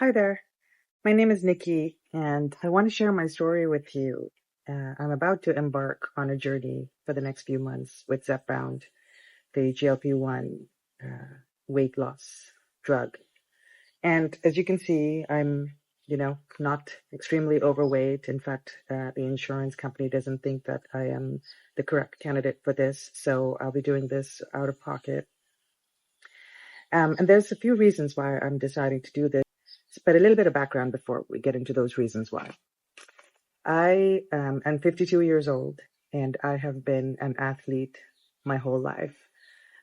Hi there. My name is Nikki, and I want to share my story with you. I'm about to embark on a journey for the next few months with Zepbound, the GLP-1 weight loss drug. And as you can see, I'm, not extremely overweight. In fact, the insurance company doesn't think that I am the correct candidate for this, so I'll be doing this out of pocket. And there's a few reasons why I'm deciding to do this, but a little bit of background before we get into those reasons why. I am 52 years old and I have been an athlete my whole life.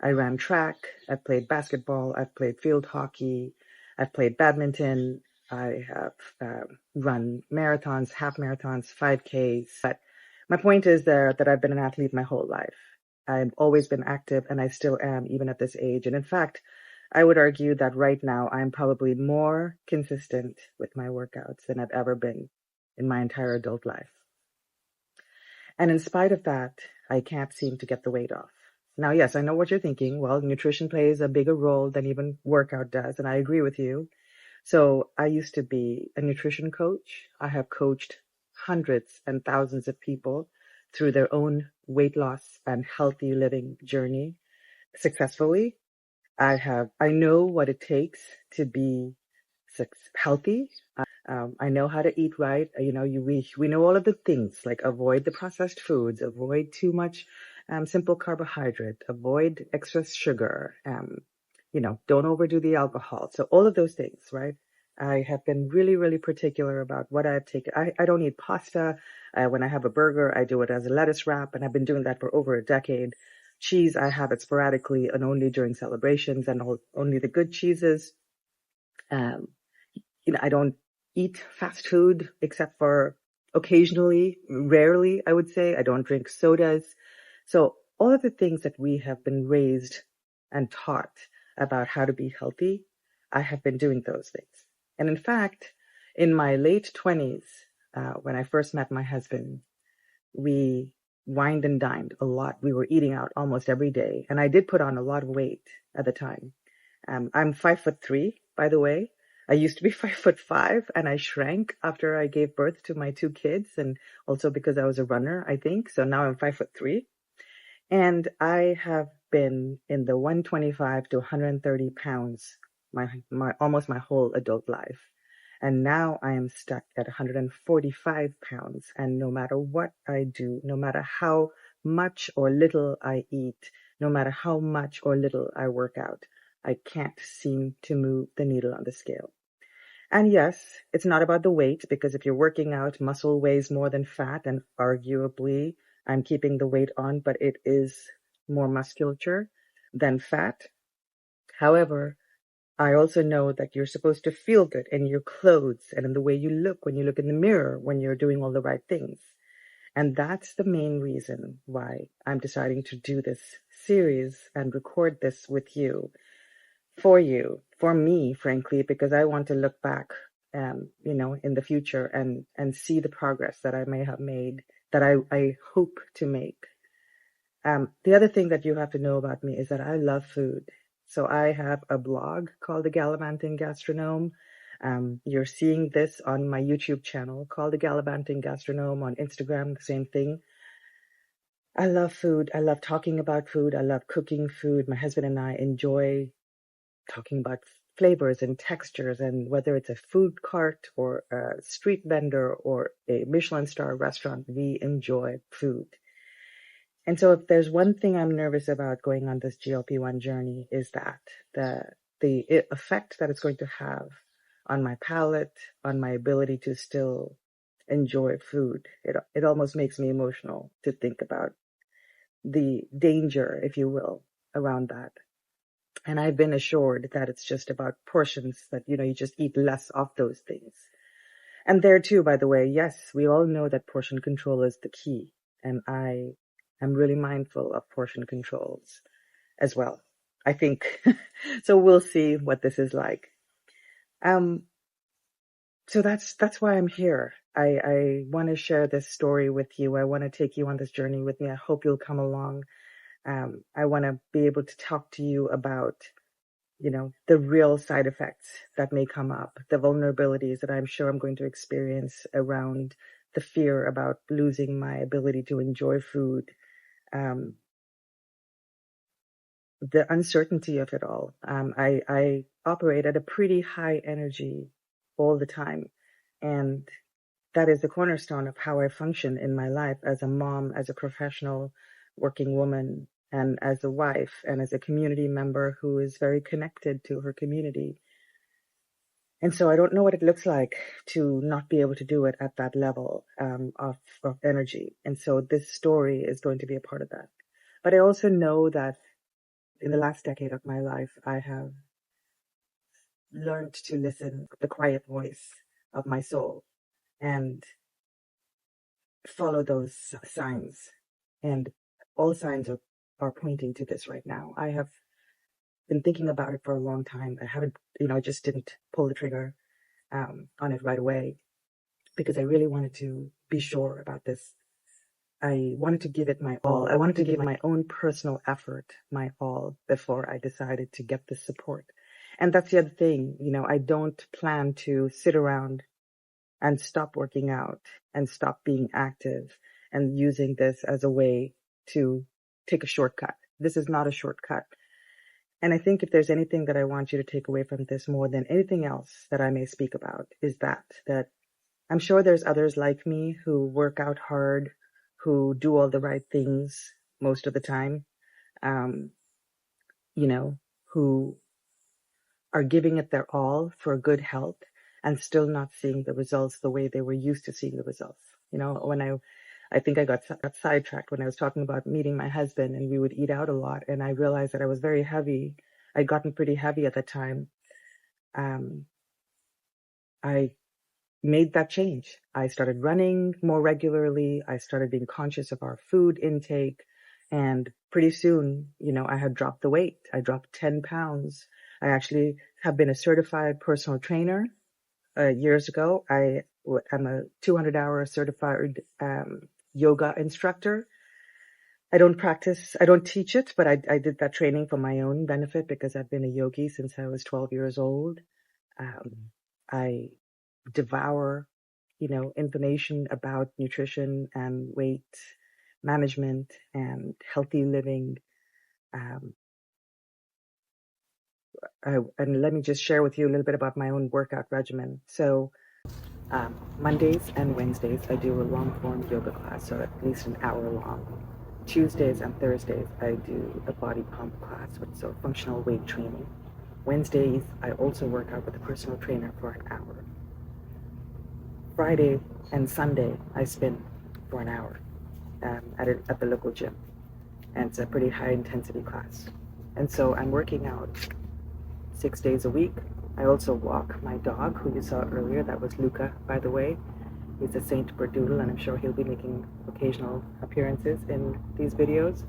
I ran track, I've played basketball, I've played field hockey, I've played badminton, I have run marathons, half marathons, 5Ks. But my point is there that I've been an athlete my whole life. I've always been active and I still am even at this age. And in fact, I would argue that right now I'm probably more consistent with my workouts than I've ever been in my entire adult life. And in spite of that, I can't seem to get the weight off. Now, yes, I know what you're thinking. Well, nutrition plays a bigger role than even workout does, and I agree with you. So I used to be a nutrition coach. I have coached hundreds and thousands of people through their own weight loss and healthy living journey successfully. I know what it takes to be healthy. I know how to eat right. We know all of the things like avoid the processed foods, avoid too much simple carbohydrate, avoid excess sugar, don't overdo the alcohol. So all of those things, right? I have been really, really particular about what I've taken. I don't eat pasta. When I have a burger, I do it as a lettuce wrap, and I've been doing that for over a decade. Cheese, I have it sporadically and only during celebrations and only the good cheeses. Um, I don't eat fast food except for occasionally, rarely, I would say. I don't drink sodas. So all of the things that we have been raised and taught about how to be healthy, I have been doing those things. And in fact, in my late 20s, when I first met my husband, we wined and dined a lot. We were eating out almost every day. And I did put on a lot of weight at the time. I'm 5'3", by the way. I used to be 5'5", and I shrank after I gave birth to my two kids, and also because I was a runner, I think. So now I'm 5'3", and I have been in the 125 to 130 pounds my almost my whole adult life. And now I am stuck at 145 pounds. And no matter what I do, no matter how much or little I eat, no matter how much or little I work out, I can't seem to move the needle on the scale. And yes, it's not about the weight, because if you're working out, muscle weighs more than fat, and arguably I'm keeping the weight on, but it is more musculature than fat. However, I also know that you're supposed to feel good in your clothes and in the way you look when you look in the mirror, when you're doing all the right things. And that's the main reason why I'm deciding to do this series and record this with you, for me, frankly, because I want to look back, in the future and see the progress that I may have made, that I hope to make. The other thing that you have to know about me is that I love food. So I have a blog called The Gallivanting Gastronome. You're seeing this on my YouTube channel called The Gallivanting Gastronome, on Instagram, the same thing. I love food. I love talking about food. I love cooking food. My husband and I enjoy talking about flavors and textures, and whether it's a food cart or a street vendor or a Michelin star restaurant, we enjoy food. And so if there's one thing I'm nervous about going on this GLP-1 journey, is that the effect that it's going to have on my palate, on my ability to still enjoy food. It almost makes me emotional to think about the danger, if you will, around that. And I've been assured that it's just about portions, that, you just eat less of those things. And there too, by the way, yes, we all know that portion control is the key. And I am really mindful of portion controls as well, I think. So we'll see what this is like. So that's why I'm here. I want to share this story with you. I want to take you on this journey with me. I hope you'll come along. I want to be able to talk to you about the real side effects that may come up, the vulnerabilities that I'm sure I'm going to experience around the fear about losing my ability to enjoy food, um, the uncertainty of it all. I operate at a pretty high energy all the time. And that is the cornerstone of how I function in my life as a mom, as a professional working woman, and as a wife, and as a community member who is very connected to her community. And so I don't know what it looks like to not be able to do it at that level of energy. And so this story is going to be a part of that. But I also know that in the last decade of my life, I have learned to listen to the quiet voice of my soul and follow those signs. And all signs are pointing to this right now. I have been thinking about it for a long time. I haven't, I just didn't pull the trigger on it right away because I really wanted to be sure about this. I wanted to give it my all. I wanted to give my own personal effort my all before I decided to get the support. And that's the other thing, I don't plan to sit around and stop working out and stop being active and using this as a way to take a shortcut. This is not a shortcut. And I think if there's anything that I want you to take away from this more than anything else that I may speak about is that I'm sure there's others like me who work out hard, who do all the right things most of the time, um, who are giving it their all for good health and still not seeing the results the way they were used to seeing the results. When I think I got sidetracked when I was talking about meeting my husband and we would eat out a lot. And I realized that I was very heavy. I'd gotten pretty heavy at the time. I made that change. I started running more regularly. I started being conscious of our food intake. And pretty soon, I had dropped the weight. I dropped 10 pounds. I actually have been a certified personal trainer years ago. I'm a 200-hour certified yoga instructor. I don't teach it, but I did that training for my own benefit because I've been a yogi since I was 12 years old. I devour, information about nutrition and weight management and healthy living. And let me just share with you a little bit about my own workout regimen. So Mondays and Wednesdays, I do a long form yoga class, so at least an hour long. Tuesdays and Thursdays, I do a body pump class, so functional weight training. Wednesdays, I also work out with a personal trainer for an hour. Friday and Sunday, I spin for an hour at the local gym. And it's a pretty high intensity class. And so I'm working out 6 days a week. I also walk my dog, who you saw earlier. That was Luca, by the way. He's a Saint Berdoodle, and I'm sure he'll be making occasional appearances in these videos.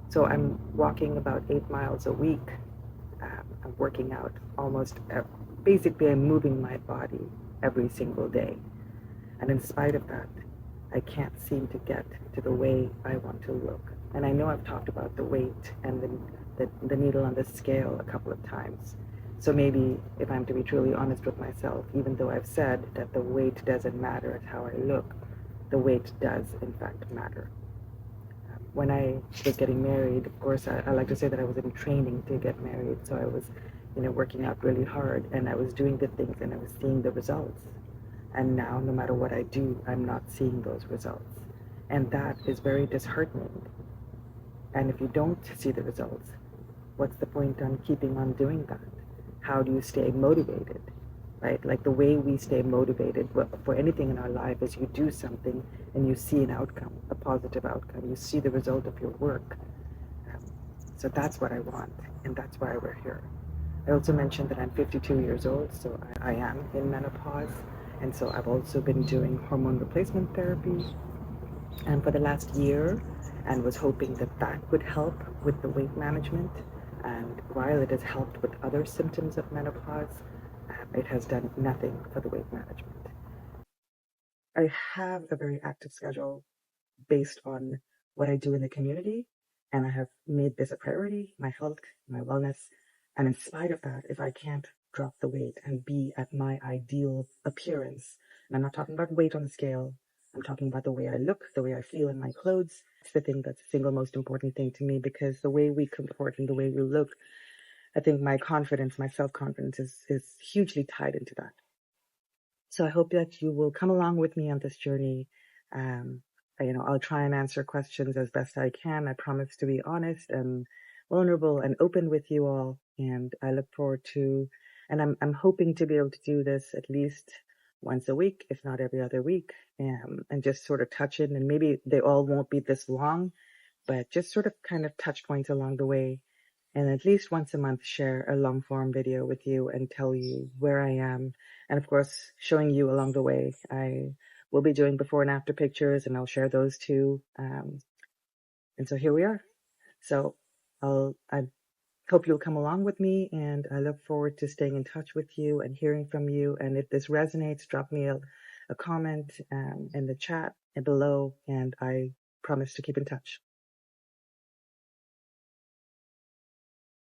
So I'm walking about 8 miles a week. I'm working out basically I'm moving my body every single day. And in spite of that, I can't seem to get to the way I want to look. And I know I've talked about the weight and the needle on the scale a couple of times. So maybe if I'm to be truly honest with myself, even though I've said that the weight doesn't matter, it's how I look, the weight does in fact matter. When I was getting married, of course, I like to say that I was in training to get married. So I was, working out really hard and I was doing the things and I was seeing the results. And now, no matter what I do, I'm not seeing those results. And that is very disheartening. And if you don't see the results, what's the point on keeping on doing that? How do you stay motivated, right? Like the way we stay motivated for anything in our life is you do something and you see an outcome, a positive outcome. You see the result of your work. So that's what I want, and that's why we're here. I also mentioned that I'm 52 years old, so I am in menopause. And so I've also been doing hormone replacement therapy and for the last year, and was hoping that that would help with the weight management. And while it has helped with other symptoms of menopause, it has done nothing for the weight management. I have a very active schedule based on what I do in the community, and I have made this a priority, my health, my wellness, And in spite of that, if I can't drop the weight and be at my ideal appearance, and I'm not talking about weight on the scale, I'm talking about the way I look, the way I feel in my clothes. It's the thing that's the single most important thing to me, because the way we comport and the way we look, I think my confidence, my self-confidence is hugely tied into that. So I hope that you will come along with me on this journey. I'll try and answer questions as best I can. I promise to be honest and vulnerable and open with you all. And I look forward to, and I'm hoping to be able to do this at least once a week, if not every other week, and just sort of touch in. And maybe they all won't be this long, but just sort of kind of touch points along the way, and at least once a month share a long form video with you and tell you where I am. And of course, showing you along the way. I will be doing before and after pictures, and I'll share those too. And so here we are. So I hope you'll come along with me, and I look forward to staying in touch with you and hearing from you. And if this resonates, drop me a comment in the chat and below, and I promise to keep in touch.